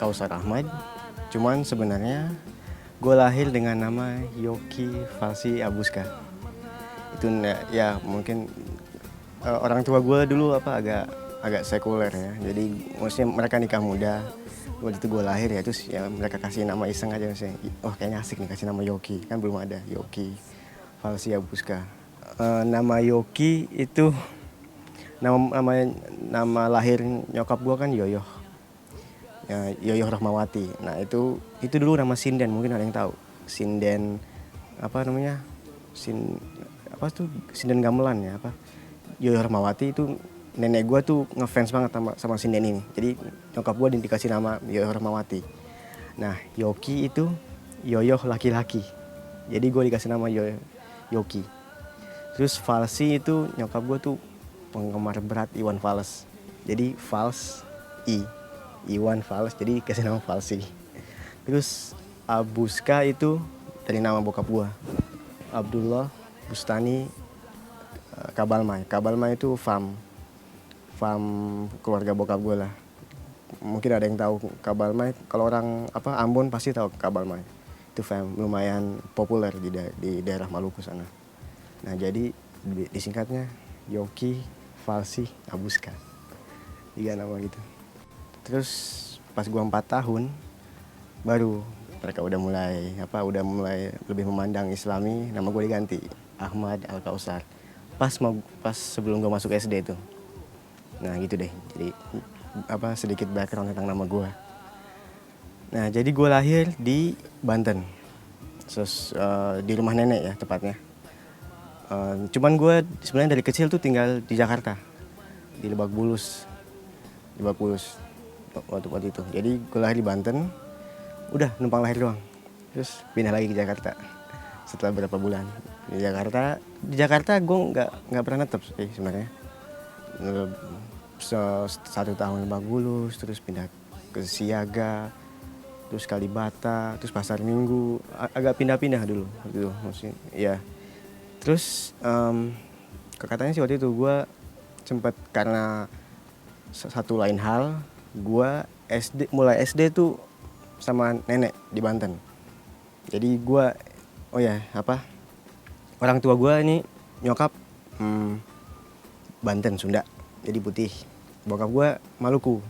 Kausar Ahmad. Cuman sebenarnya gue lahir dengan nama Yoki Falsi Abuska. Itu ya mungkin orang tua gue dulu agak sekuler ya. Jadi maksudnya mereka nikah muda. Waktu itu gue lahir ya, terus ya mereka kasih nama iseng aja misalnya. Oh kayaknya asik nih kasih nama Yoki, kan belum ada Yoki Falsi Abuska. Nama Yoki itu nama lahir nyokap gue kan Yoyoh. Ya, Yoyoh Rahmawati. Nah itu dulu nama sinden, mungkin ada yang tahu. Sinden apa namanya? Sinden gamelan ya apa? Yoyoh Rahmawati itu nenek gue tuh ngefans banget sama sinden ini. Jadi nyokap gue dikasih nama Yoyoh Rahmawati. Nah Yoki itu Yoyoh laki-laki. Jadi gue dikasih nama Yoki. Terus Falsi itu nyokap gue tuh penggemar berat Iwan Fals. Jadi Fals Iwan Fals, jadi kasih nama Falsi. Terus Abuska itu dari nama bokap gue, Abdullah Bustani Kabalmai. Kabalmai itu farm keluarga bokap gue lah. Mungkin ada yang tahu Kabalmai. Kalau orang Ambon pasti tahu Kabalmai. Itu farm lumayan populer di daerah Maluku sana. Nah jadi disingkatnya Yoki Falsi Abuska. 3 nama gitu. Terus pas gua 4 tahun baru mereka udah mulai lebih memandang Islami, nama gue diganti Ahmad Al Kausar. Pas sebelum gue masuk SD itu. Nah gitu deh. Jadi sedikit background tentang nama gue. Nah jadi gue lahir di Banten. Terus di rumah nenek ya tepatnya. Cuman gue sebenarnya dari kecil tuh tinggal di Jakarta, di Lebak Bulus waktu itu. Jadi gue lahir di Banten, udah numpang lahir doang. Terus pindah lagi ke Jakarta setelah berapa bulan. Di Jakarta gue nggak pernah netep sih sebenarnya. 1 tahun Lebak Bulus, terus pindah ke Siaga, terus Kalibata, terus Pasar Minggu, agak pindah-pindah dulu gitu maksudnya. Ya. Terus katanya sih waktu itu gue sempat karena satu lain hal, gue mulai SD tuh sama nenek di Banten. Jadi gue orang tua gue ini nyokap Banten Sunda, jadi putih. Bokap gue Maluku,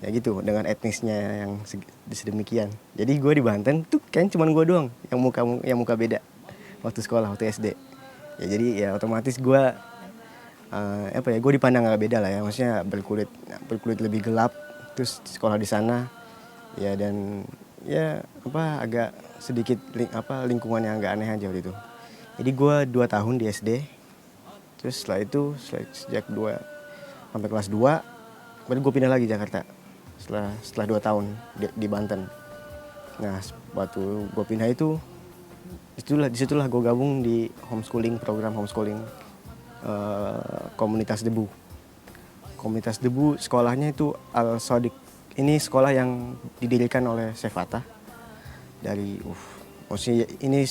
ya gitu, dengan etnisnya yang sedemikian. Jadi gue di Banten tuh kayaknya cuma gue doang yang muka beda waktu sekolah, waktu SD. Ya jadi ya otomatis gue gue dipandang agak beda lah ya, maksudnya berkulit lebih gelap, terus sekolah di sana ya, dan ya agak sedikit lingkungan yang agak aneh aja waktu itu. Jadi gue 2 tahun di SD, terus setelah itu sejak 2 sampai kelas 2 baru gue pindah lagi Jakarta setelah 2 tahun di Banten. Nah waktu gue pindah disitulah gue gabung di program homeschooling komunitas debu. Sekolahnya itu Al Sodik. Ini sekolah yang didirikan oleh Chef Fatah dari maksudnya ini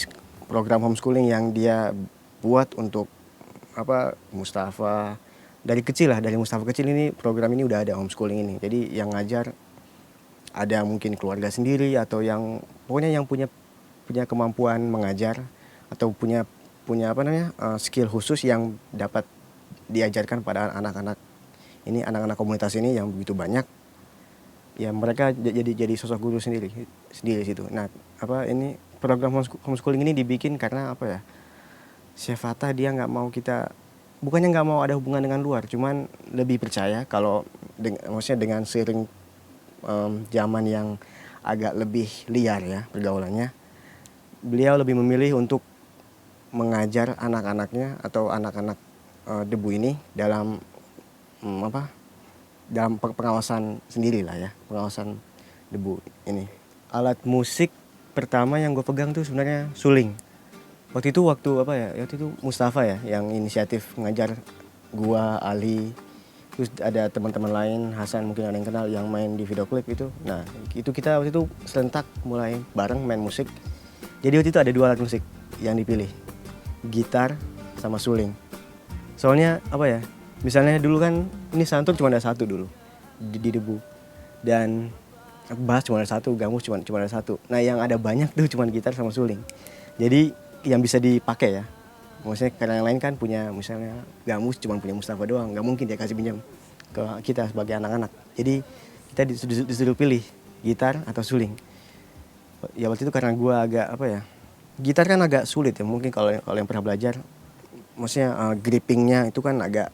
program homeschooling yang dia buat untuk Mustafa dari kecil lah, dari Mustafa kecil ini program ini udah ada homeschooling ini. Jadi yang ngajar ada mungkin keluarga sendiri atau yang pokoknya yang punya kemampuan mengajar atau punya skill khusus yang dapat diajarkan pada anak-anak komunitas ini yang begitu banyak. Ya mereka jadi sosok guru sendiri situ. Nah, ini program homeschooling ini dibikin karena Chef Fatah dia bukannya nggak mau ada hubungan dengan luar, cuman lebih percaya kalau maksudnya dengan seiring zaman yang agak lebih liar ya pergaulannya, beliau lebih memilih untuk mengajar anak-anaknya atau anak-anak debu ini dalam dalam pengawasan sendiri lah ya, pengawasan debu ini. Alat musik pertama yang gue pegang tuh sebenarnya suling. Waktu itu Mustafa ya yang inisiatif ngajar gua, Ali, terus ada teman-teman lain, Hasan mungkin ada yang kenal yang main di video klip itu. Nah itu kita waktu itu serentak mulai bareng main musik. Jadi waktu itu ada 2 alat musik yang dipilih, gitar sama suling. Soalnya misalnya dulu kan ini santun cuma ada 1 dulu di debu, dan bass cuma ada satu, gamus cuma ada satu. Nah yang ada banyak tuh cuma gitar sama suling. Jadi yang bisa dipakai ya. Maksudnya karena yang lain kan punya misalnya gamus cuma punya Mustafa doang, nggak mungkin dia kasih pinjam ke kita sebagai anak-anak. Jadi kita disuruh pilih gitar atau suling. Ya waktu itu karena gue agak apa ya, gitar kan agak sulit ya mungkin kalau yang pernah belajar. Maksudnya grippingnya itu kan agak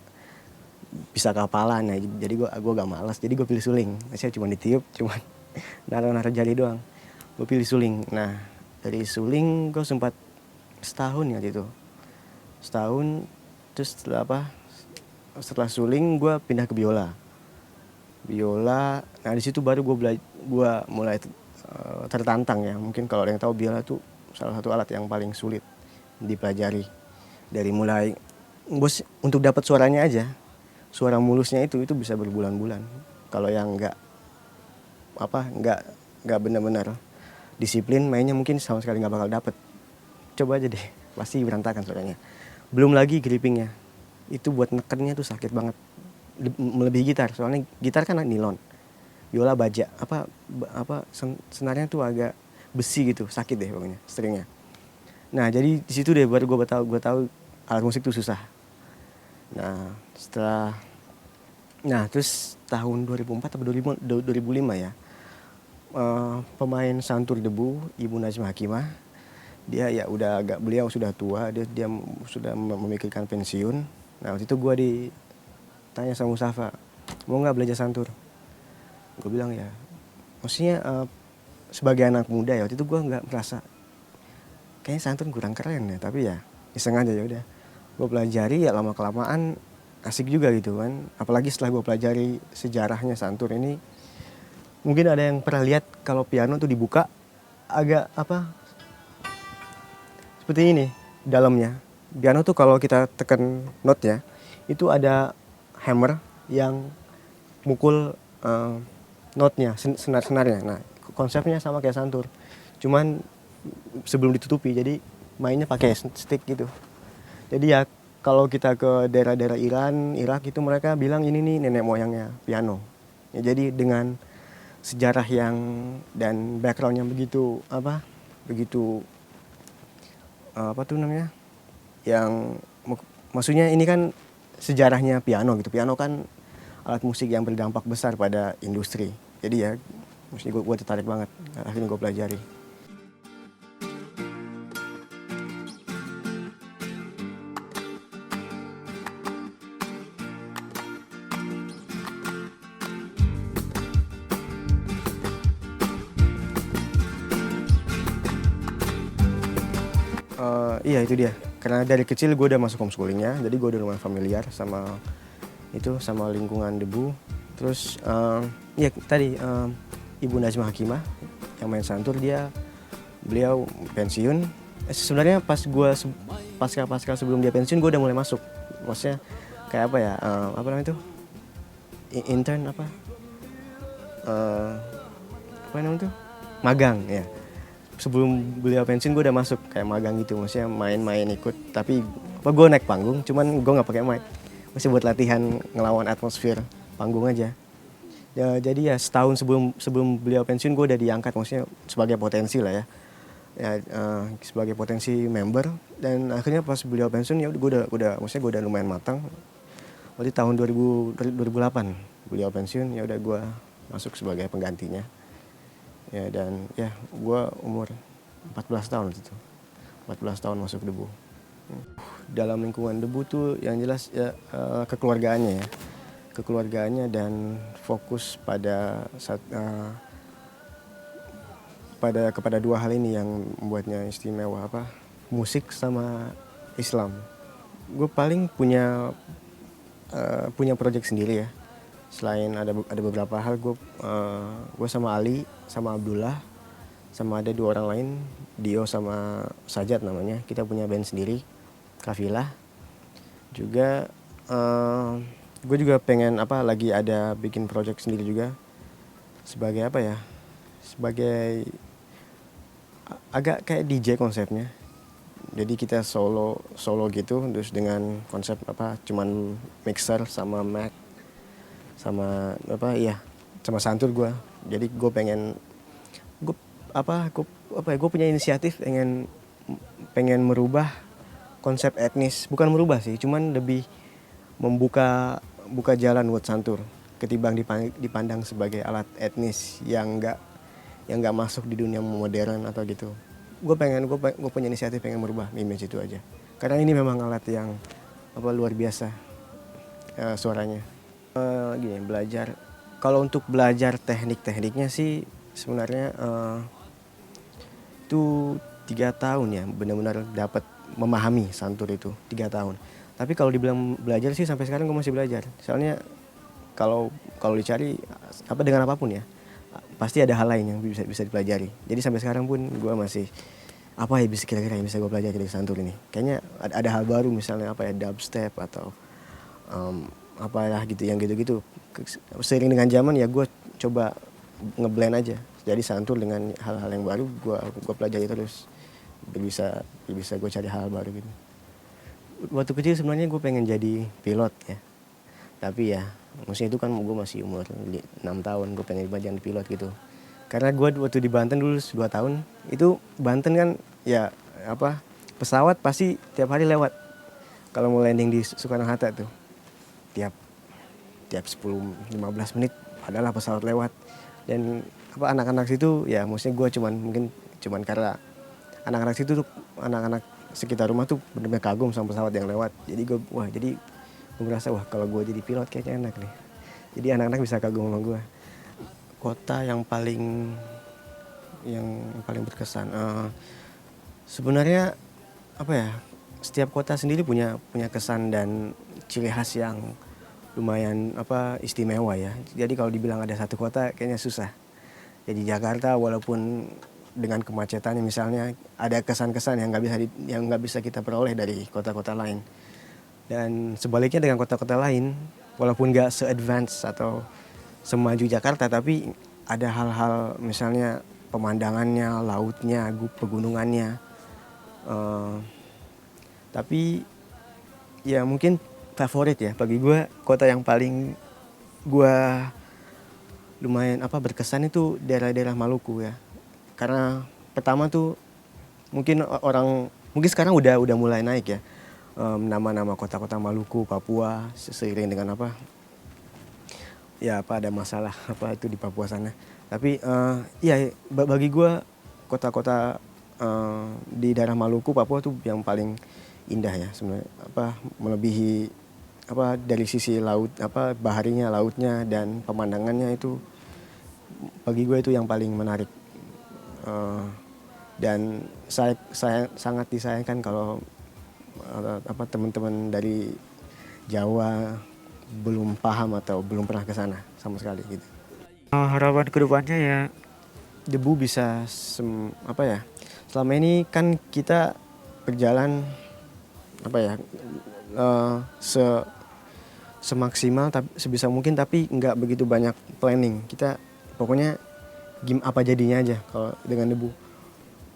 bisa kapalan ya, jadi gue gak malas, jadi gue pilih suling. Saya cuma ditiup, cuma naruh jari doang. Gue pilih suling. Nah dari suling gue sempat setahun ya gitu, setahun. Terus setelah suling gue pindah ke biola. Nah di situ baru gue mulai tertantang ya. Mungkin kalau ada yang tahu, biola tuh salah satu alat yang paling sulit dipelajari. Dari mulai untuk dapat suaranya aja, suara mulusnya itu bisa berbulan-bulan. Kalau yang nggak benar-benar disiplin mainnya, mungkin sama sekali nggak bakal dapet. Coba aja deh, pasti berantakan suaranya. Belum lagi grippingnya, itu buat nekennya tuh sakit banget, melebihi gitar. Soalnya gitar kan nilon, biola baja, senarnya tuh agak besi gitu, sakit deh pokoknya stringnya. Nah jadi di situ deh baru gue tahu alat musik tuh susah. Nah terus tahun 2004 atau 2005 ya, pemain santur debu Ibu Najma Hakimah, dia ya beliau sudah tua, dia sudah memikirkan pensiun. Nah waktu itu gue ditanya sama Mustafa, mau nggak belajar santur? Gue bilang ya, maksudnya sebagai anak muda ya waktu itu gue nggak merasa kayaknya santun kurang keren ya, tapi ya iseng aja. Ya udah gue pelajari, ya lama kelamaan asik juga gitu kan. Apalagi setelah gue pelajari sejarahnya santur ini, mungkin ada yang pernah lihat kalau piano tuh dibuka agak seperti ini dalamnya. Piano tuh kalau kita tekan notnya itu ada hammer yang mukul notnya, senar-senarnya. Nah konsepnya sama kayak santur, cuman sebelum ditutupi, jadi mainnya pakai stick gitu. Jadi ya kalau kita ke daerah-daerah Irak itu mereka bilang ini nih nenek moyangnya piano. Ya, jadi dengan sejarah dan background yang begitu tuh namanya, yang maksudnya ini kan sejarahnya piano gitu. Piano kan alat musik yang berdampak besar pada industri. Jadi ya mesti gue tertarik banget. Akhirnya gue pelajari. Iya itu dia. Karena dari kecil gue udah masuk homeschoolingnya, jadi gue udah lumayan familiar sama lingkungan debu. Terus ya tadi Ibu Najma Hakimah yang main santur, beliau pensiun. Sebenarnya pasca sebelum dia pensiun gue udah mulai masuk. Maksudnya kayak apa ya? Apa namanya itu? Intern apa? Apa namanya itu? Magang ya. Sebelum beliau pensiun gue udah masuk kayak magang gitu, maksudnya main-main ikut, tapi gue naik panggung, cuman gue nggak pakai mic, masih buat latihan ngelawan atmosfer panggung aja. Ya, jadi ya setahun sebelum beliau pensiun gue udah diangkat, maksudnya sebagai potensi lah ya, sebagai potensi member. Dan akhirnya pas beliau pensiun ya gue udah lumayan matang. Waktu tahun 2008 beliau pensiun, ya udah gue masuk sebagai penggantinya. Ya dan ya gue umur 14 tahun itu. 14 tahun masuk debu. Dalam lingkungan debu tuh yang jelas ya kekeluargaannya ya. Kekeluargaannya dan fokus kepada dua hal ini yang membuatnya istimewa, musik sama Islam. Gue paling punya project sendiri ya. Selain ada beberapa hal, gue sama Ali sama Abdullah sama ada 2 orang lain, Dio sama Sajat namanya, kita punya band sendiri, Kafilah. Juga gue juga pengen lagi ada bikin project sendiri juga sebagai sebagai agak kayak DJ konsepnya. Jadi kita solo gitu, terus dengan konsep cuman mixer sama mic sama sama santur gue. Jadi gue pengen gue gue punya inisiatif pengen merubah konsep etnis, bukan merubah sih, cuman lebih buka jalan buat santur ketimbang dipandang sebagai alat etnis yang nggak masuk di dunia modern atau gitu. Gue punya inisiatif pengen merubah image itu aja, karena ini memang alat yang luar biasa suaranya. Gini, belajar, kalau untuk belajar tekniknya sih sebenarnya itu 3 tahun ya, benar-benar dapat memahami santur itu 3 tahun. Tapi kalau dibilang belajar sih sampai sekarang gue masih belajar. Soalnya kalau dicari dengan apapun ya, pasti ada hal lain yang bisa dipelajari. Jadi sampai sekarang pun gue masih bisa kira-kira yang bisa gue pelajari dari santur ini. Kayaknya ada hal baru, misalnya dubstep atau gitu, yang gitu-gitu. Seiring dengan zaman ya gue coba ngeblend aja. Jadi santur dengan hal-hal yang baru gue pelajari terus. Bisa gue cari hal baru gitu. Waktu kecil sebenarnya gue pengen jadi pilot ya. Tapi ya maksudnya itu kan gue masih umur 6 tahun, gue pengen jadi pilot gitu. Karena gue waktu di Banten dulu 2 tahun, itu Banten kan ya pesawat pasti tiap hari lewat. Kalau mau landing di Soekarno-Hatta tuh tiap 10-15 menit adalah pesawat lewat. Dan anak-anak situ ya, maksudnya gue cuman karena anak-anak situ tuh, anak-anak sekitar rumah tuh benar-benar kagum sama pesawat yang lewat. Jadi gue merasa kalau gue jadi pilot kayaknya enak nih. Jadi anak-anak bisa kagum sama gue. Kota yang paling berkesan, sebenarnya setiap kota sendiri punya kesan dan ciri khas yang lumayan istimewa ya. Jadi kalau dibilang ada satu kota kayaknya susah. Jadi Jakarta walaupun dengan kemacetannya misalnya, ada kesan-kesan yang nggak bisa kita peroleh dari kota-kota lain. Dan sebaliknya dengan kota-kota lain, walaupun nggak se-advance atau semaju Jakarta, tapi ada hal-hal misalnya pemandangannya, lautnya, pegunungannya. Tapi ya mungkin favorit ya bagi gue, kota yang paling gue lumayan berkesan itu daerah-daerah Maluku ya. Karena pertama tuh mungkin sekarang udah mulai naik ya, nama-nama kota-kota Maluku, Papua, seiring dengan ada masalah itu di Papua sana. Tapi bagi gue kota-kota di daerah Maluku, Papua tuh yang paling indah ya sebenarnya, melebihi dari sisi laut, baharinya, lautnya dan pemandangannya itu bagi gue itu yang paling menarik. Dan saya sangat disayangkan kalau teman-teman dari Jawa belum paham atau belum pernah ke sana sama sekali gitu. Harapan kedepannya ya, debu bisa selama ini kan kita berjalan semaksimal sebisa mungkin, tapi nggak begitu banyak planning. Kita pokoknya apa jadinya aja kalau dengan debu.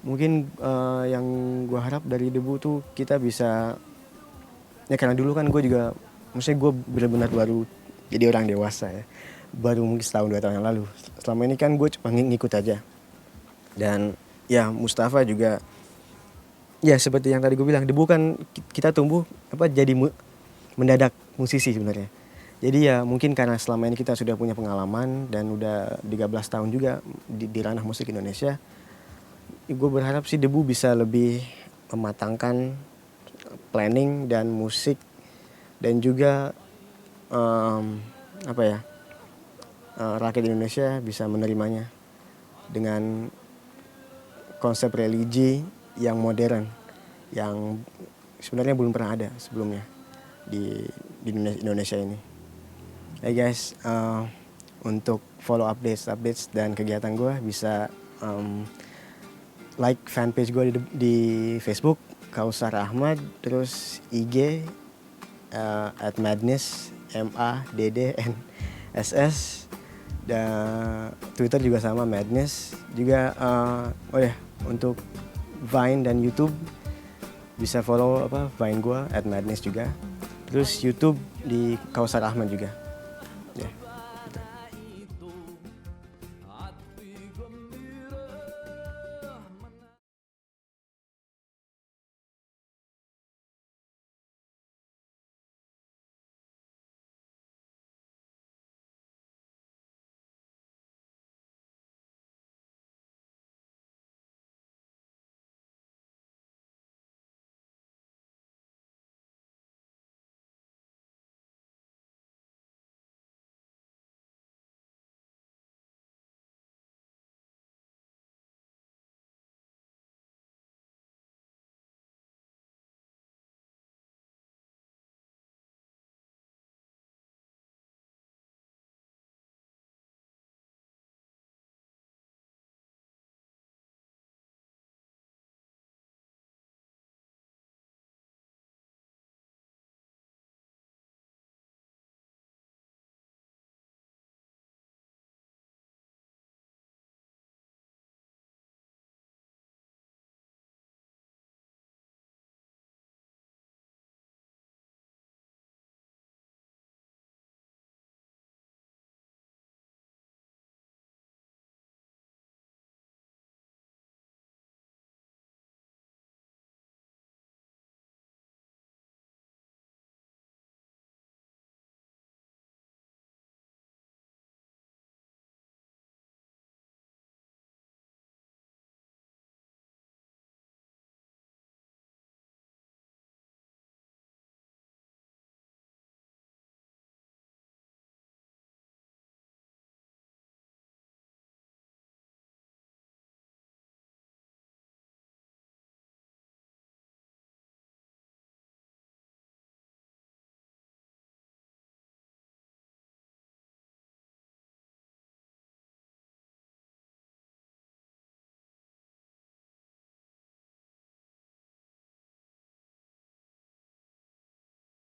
Mungkin yang gue harap dari debu tuh kita bisa, ya karena dulu kan gue juga, maksudnya gue benar-benar baru jadi orang dewasa ya, baru mungkin setahun 2 tahun yang lalu. Selama ini kan gue cuma ngikut aja. Dan ya Mustafa juga, ya seperti yang tadi gue bilang, debu kan kita tumbuh jadi mendadak musisi sebenarnya. Jadi ya mungkin karena selama ini kita sudah punya pengalaman dan udah 13 tahun juga di ranah musik Indonesia, gue berharap sih debu bisa lebih mematangkan planning dan musik, dan juga rakyat Indonesia bisa menerimanya dengan konsep religi yang modern, yang sebenarnya belum pernah ada sebelumnya di Indonesia ini. Hey guys, untuk follow updates dan kegiatan gue bisa like fanpage gue di Facebook Kausar Ahmad, terus IG @madness MADDNSS, dan Twitter juga sama Madness juga. Untuk Vine dan YouTube bisa follow Vine gue @madness juga, terus YouTube di Kausar Ahmad juga.